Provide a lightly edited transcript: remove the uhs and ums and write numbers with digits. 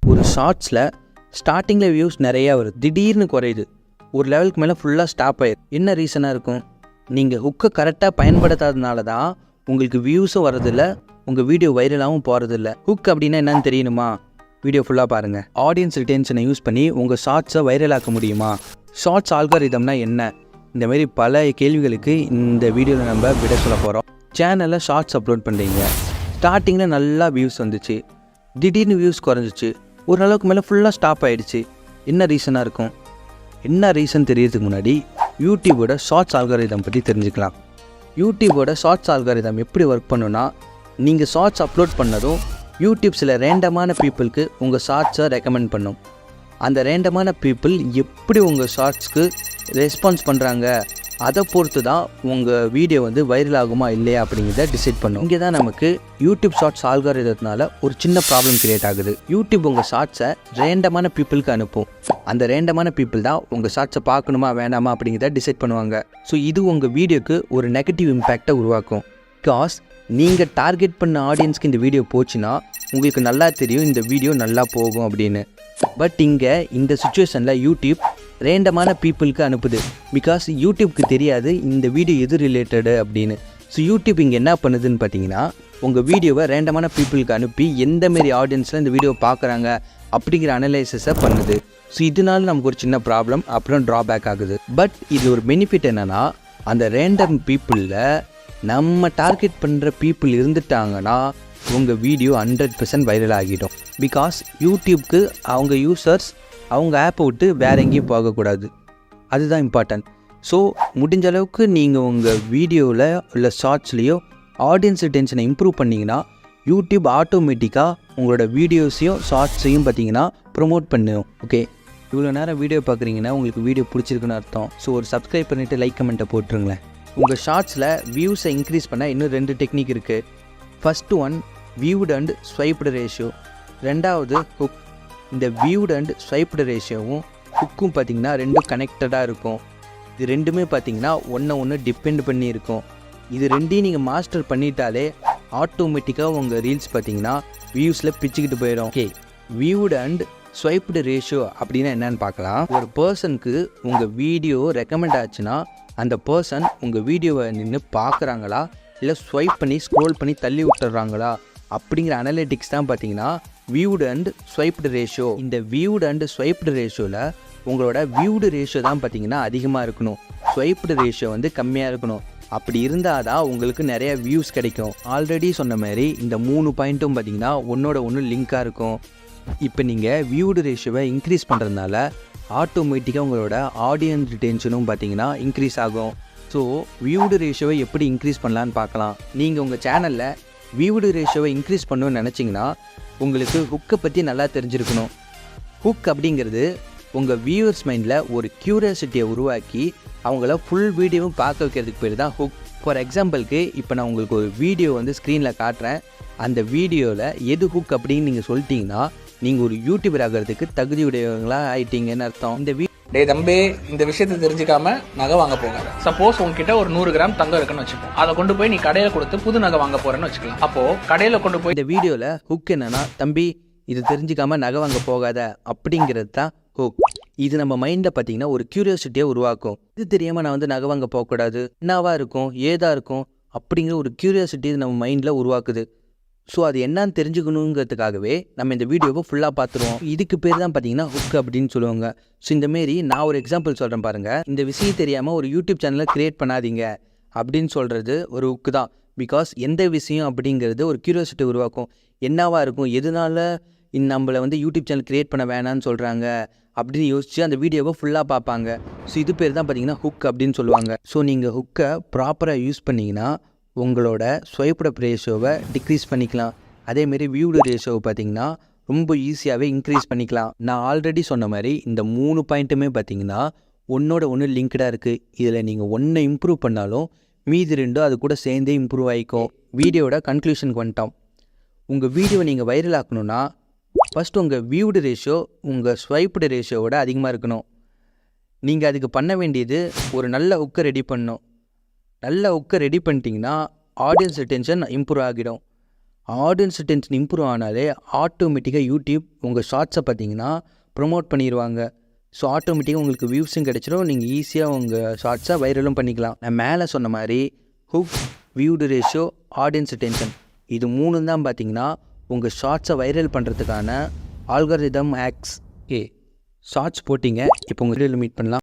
ஒரு ஷார்ட்ஸில் ஸ்டார்டிங்கில் வியூஸ் நிறையா வருது, திடீர்னு குறையுது, ஒரு லெவலுக்கு மேலே ஃபுல்லாக ஸ்டாப் ஆயிடுது. என்ன ரீசனாக இருக்கும்? நீங்கள் ஹுக்கை கரெக்டாக பயன்படுத்தாதனால தான் உங்களுக்கு வியூஸும் வரதில்லை, உங்கள் வீடியோ வைரலாகவும் போகிறதில்ல. ஹுக் அப்படின்னா என்னன்னு தெரியணுமா? வீடியோ ஃபுல்லாக பாருங்கள். ஆடியன்ஸ் ரிட்டென்ஷனை யூஸ் பண்ணி உங்கள் ஷார்ட்ஸை வைரலாக்க முடியுமா? ஷார்ட்ஸ் ஆல்காரிதம்னா என்ன? இந்தமாரி பல கேள்விகளுக்கு இந்த வீடியோவில் நம்ம விட சொல்ல போகிறோம். சேனலில் ஷார்ட்ஸ் அப்லோட் பண்ணுறீங்க, ஸ்டார்டிங்கில் நல்லா வியூஸ் வந்துச்சு, திடீர்னு வியூஸ் குறைஞ்சிச்சு, ஒரு அளவுக்கு மேலே ஃபுல்லாக ஸ்டாப் ஆகிடுச்சு. என்ன ரீசனாக இருக்கும்? என்ன ரீசன் தெரியறதுக்கு முன்னாடி யூடியூபோட ஷார்ட்ஸ் ஆல்காரிதம் பற்றி தெரிஞ்சுக்கலாம். யூடியூபோட ஷார்ட்ஸ் ஆல்காரிதம் எப்படி ஒர்க் பண்ணுன்னா, நீங்கள் ஷார்ட்ஸ் அப்லோட் பண்ணதும் யூடியூப் சில ரேண்டமான பீப்புளுக்கு உங்கள் ஷார்ட்ஸை ரெக்கமெண்ட் பண்ணும். அந்த ரேண்டமான பீப்புள் எப்படி உங்கள் ஷார்ட்ஸ்க்கு ரெஸ்பான்ஸ் பண்ணுறாங்க, அதை பொறுத்து தான் உங்கள் வீடியோ வந்து வைரல் ஆகுமா இல்லையா அப்படிங்கிறத டிசைட் பண்ணும். இங்கே தான் நமக்கு யூடியூப் ஷார்ட்ஸ் ஆல்காரிதத்தினால ஒரு சின்ன ப்ராப்ளம் கிரியேட் ஆகுது. யூடியூப் உங்கள் ஷார்ட்ஸை ரேண்டமான பீப்புளுக்கு அனுப்பும். அந்த ரேண்டமான பீப்புள் தான் உங்கள் ஷார்ட்ஸை பார்க்கணுமா வேண்டாமா அப்படிங்கிறத டிசைட் பண்ணுவாங்க. ஸோ இது உங்கள் வீடியோக்கு ஒரு நெகட்டிவ் இம்பேக்டை உருவாக்கும். பிகாஸ் நீங்கள் டார்கெட் பண்ண ஆடியன்ஸ்க்கு இந்த வீடியோ போச்சுன்னா உங்களுக்கு நல்லா தெரியும் இந்த வீடியோ நல்லா போகும் அப்படின்னு. பட் இங்கே இந்த சுச்சுவேஷனில் யூடியூப் ரேண்டமான பீப்புளுக்கு அனுப்புது. பிகாஸ் யூடியூப்க்கு தெரியாது இந்த வீடியோ எது ரிலேட்டடு அப்படின்னு. ஸோ யூடியூப் இங்கே என்ன பண்ணுதுன்னு பார்த்தீங்கன்னா, உங்கள் வீடியோவை ரேண்டமான பீப்புளுக்கு அனுப்பி எந்தமாரி ஆடியன்ஸில் இந்த வீடியோ பார்க்குறாங்க அப்படிங்கிற அனலைசிஸை பண்ணுது. ஸோ இதனால நமக்கு ஒரு சின்ன ப்ராப்ளம், அப்புறம் ட்ராபேக் ஆகுது. பட் இது ஒரு பெனிஃபிட் என்னென்னா, அந்த ரேண்டம் பீப்புளில் நம்ம டார்கெட் பண்ணுற பீப்புள் இருந்துட்டாங்கன்னா உங்கள் வீடியோ 100% வைரல் ஆகிடும். பிகாஸ் யூடியூப்க்கு அவங்க யூசர்ஸ் அவங்க ஆப்பை விட்டு வேறு எங்கேயும் போகக்கூடாது, அதுதான் இம்பார்ட்டன்ட். ஸோ முடிஞ்ச அளவுக்கு நீங்கள் உங்கள் வீடியோவில் இல்லை ஷார்ட்ஸ்லேயோ ஆடியன்ஸ் ரிட்டென்ஷனை இம்ப்ரூவ் பண்ணிங்கன்னா யூடியூப் ஆட்டோமேட்டிக்காக உங்களோட வீடியோஸையும் ஷார்ட்ஸையும் பார்த்தீங்கன்னா ப்ரொமோட் பண்ணும். ஓகே, இவ்வளோ நேரம் வீடியோ பார்க்குறீங்கன்னா உங்களுக்கு வீடியோ பிடிச்சிருக்குன்னு அர்த்தம். ஸோ ஒரு சப்ஸ்கிரைப் பண்ணிவிட்டு லைக் கமெண்ட்டை போட்டுருங்களேன். உங்கள் ஷார்ட்ஸில் வியூஸை இன்க்ரீஸ் பண்ண இன்னும் 2 டெக்னிக் இருக்குது. First one viewed and swiped ratio, ரெண்டாவது ஹுக். இந்த வியூடு அண்ட் ஸ்வைப்டு ரேஷியோவும் ஹுக்கும் பார்த்திங்கன்னா ரெண்டும் கனெக்டடாக இருக்கும். இது ரெண்டுமே பார்த்திங்கன்னா ஒன்று டிபெண்ட் பண்ணி இருக்கும். இது ரெண்டையும் நீங்கள் மாஸ்டர் பண்ணிட்டாலே ஆட்டோமேட்டிக்காக உங்கள் ரீல்ஸ் பார்த்திங்கன்னா வியூஸில் பிச்சுக்கிட்டு போயிடும். Okay, viewed and swiped ratio அப்படின்னா என்னன்னு பார்க்கலாம். ஒரு பர்சனுக்கு உங்கள் வீடியோ ரெக்கமெண்ட் ஆச்சுன்னா அந்த பர்சன் உங்கள் வீடியோவை நின்று பார்க்குறாங்களா இல்லை ஸ்வைப் பண்ணி ஸ்க்ரோல் பண்ணி தள்ளி விட்டுறாங்களா அப்படிங்கிற அனலிட்டிக்ஸ் தான் பார்த்தீங்கன்னா வியூடு அண்ட் ஸ்வைப்டு ரேஷியோ. இந்த வியூடு அண்ட் ஸ்வைப்டு ரேஷியோவில் உங்களோட வியூடு ரேஷியோ தான் பார்த்தீங்கன்னா அதிகமாக இருக்கணும், ஸ்வைப்டு ரேஷியோ வந்து கம்மியாக இருக்கணும். அப்படி இருந்தால் தான் உங்களுக்கு நிறைய வியூஸ் கிடைக்கும். ஆல்ரெடி சொன்ன மாதிரி இந்த 3 பாயிண்ட்டும் பார்த்தீங்கன்னா ஒன்றோட ஒன்று லிங்காக இருக்கும். இப்போ நீங்கள் வியூடு ரேஷியோவை இன்க்ரீஸ் பண்ணுறதுனால ஆட்டோமேட்டிக்காக உங்களோட ஆடியன்ஸ் ரிட்டென்ஷனும் பார்த்தீங்கன்னா இன்க்ரீஸ் ஆகும். ஸோ வியூடு ரேஷியோவை எப்படி இன்க்ரீஸ் பண்ணலான்னு பார்க்கலாம். நீங்கள் உங்கள் சேனலில் வியூடு ரேஷியோவை இன்க்ரீஸ் பண்ணணும்னு நினச்சிங்கன்னா உங்களுக்கு ஹுக்கை பற்றி நல்லா தெரிஞ்சிருக்கணும். ஹுக் அப்படிங்கிறது உங்கள் வியூவர்ஸ் மைண்டில் ஒரு க்யூரியாசிட்டியை உருவாக்கி அவங்கள ஃபுல் வீடியோவும் பார்க்க வைக்கிறதுக்கு பேர் தான் ஹுக். ஃபார் எக்ஸாம்பிளுக்கு இப்போ நான் உங்களுக்கு ஒரு வீடியோ வந்து ஸ்க்ரீனில் காட்டுறேன். அந்த வீடியோவில் எது ஹுக் அப்படின்னு நீங்கள் சொல்லிட்டீங்கன்னா நீங்கள் ஒரு யூடியூபர் ஆகிறதுக்கு தகுதியுடையவங்களாக ஆகிட்டீங்கன்னு அர்த்தம். டே தம்பி, இந்த விஷயத்தை தெரிஞ்சுக்காம நகை வாங்க போகாத. சப்போஸ் உங்ககிட்ட ஒரு 100 கிராம் தங்கம் இருக்குன்னு வச்சுக்கோ, அதை கொண்டு போய் நீ கடையில கொடுத்து புது நகை வாங்க போறேன்னு வச்சுக்கலாம். அப்போ கடையில கொண்டு போய் இந்த வீடியோவில் ஹுக் என்னன்னா, தம்பி இது தெரிஞ்சுக்காம நகை வாங்க போகாத அப்படிங்கிறது தான் ஹுக். இது நம்ம மைண்டில் பார்த்தீங்கன்னா ஒரு க்யூரியாசிட்டியை உருவாக்கும். இது தெரியாமல் நான் வந்து நகை வாங்க போகக்கூடாது, என்னவா இருக்கும் ஏதா இருக்கும் அப்படிங்கிற ஒரு க்யூரியாசிட்டி நம்ம மைண்டில் உருவாக்குது. ஸோ அது என்னன்னு தெரிஞ்சுக்கணுங்கிறதுக்காகவே நம்ம இந்த வீடியோவை ஃபுல்லாக பார்த்துருவோம். இதுக்கு பேர் தான் பார்த்தீங்கன்னா ஹுக் அப்படின்னு சொல்லுவாங்க. ஸோ இந்தமாரி நான் ஒரு எக்ஸாம்பிள் சொல்கிறேன் பாருங்கள். இந்த விஷயம் தெரியாமல் ஒரு யூடியூப் சேனலை க்ரியேட் பண்ணாதீங்க அப்படின்னு சொல்கிறது ஒரு ஹுக்கு தான். பிகாஸ் எந்த விஷயம் அப்படிங்கிறது ஒரு க்யூரியாசிட்டி உருவாக்கும். என்னவாக இருக்கும், எதனால நம்மளை வந்து யூடியூப் சேனல் க்ரியேட் பண்ண வேணான்னு சொல்கிறாங்க அப்படின்னு யோசித்து அந்த வீடியோவை ஃபுல்லாக பார்ப்பாங்க. ஸோ இது பேர் தான் பார்த்தீங்கன்னா ஹுக் அப்படின்னு சொல்லுவாங்க. ஸோ நீங்கள் ஹுக்கை ப்ராப்பராக யூஸ் பண்ணிங்கன்னா உங்களோட ஸ்வைப்டு ரேஷியோவை டிக்ரீஸ் பண்ணிக்கலாம். அதேமாரி வியூடு ரேஷியோவை பார்த்தீங்கன்னா ரொம்ப ஈஸியாகவே இன்க்ரீஸ் பண்ணிக்கலாம். நான் ஆல்ரெடி சொன்ன மாதிரி இந்த 3 பாயிண்ட்டுமே பார்த்தீங்கன்னா ஒன்றோட ஒன்று லிங்க்டாக இருக்குது. இதில் நீங்கள் ஒன்றை இம்ப்ரூவ் பண்ணாலும் மீதி 2 அது கூட சேர்ந்தே இம்ப்ரூவ் ஆகிக்கும். வீடியோட கன்க்ளூஷனுக்கு வந்துட்டோம். உங்கள் வீடியோவை நீங்கள் வைரல் ஆக்கணும்னா ஃபஸ்ட்டு உங்கள் வியூடு ரேஷியோ உங்கள் ஸ்வைப்டு ரேஷியோவோட அதிகமாக இருக்கணும். நீங்கள் அதுக்கு பண்ண வேண்டியது ஒரு நல்ல ஹுக்கை ரெடி பண்ணணும். நல்ல ஹுக்கை ரெடி பண்ணிட்டீங்கன்னா ஆடியன்ஸ் ரிட்டென்ஷன் இம்ப்ரூவ் ஆகிடும். ஆடியன்ஸ் அட்டென்ஷன் இம்ப்ரூவ் ஆனாலே ஆட்டோமேட்டிக்காக யூடியூப் உங்கள் ஷார்ட்ஸை பார்த்தீங்கன்னா ப்ரொமோட் பண்ணிடுவாங்க. ஸோ ஆட்டோமேட்டிக்காக உங்களுக்கு வியூஸும் கிடச்சிரும். நீங்கள் ஈஸியாக உங்கள் ஷார்ட்ஸை வைரலும் பண்ணிக்கலாம். நான் மேலே சொன்ன மாதிரி hook, viewed ratio, audience attention இது 3 தான் பார்த்தீங்கன்னா உங்கள் ஷார்ட்ஸை வைரல் பண்ணுறதுக்கான ஆல்காரிதம் ஹேக்ஸ். ஷார்ட்ஸ் போட்டிங்க. இப்போ உங்கள் வீடியோவில் மீட் பண்ணலாம்.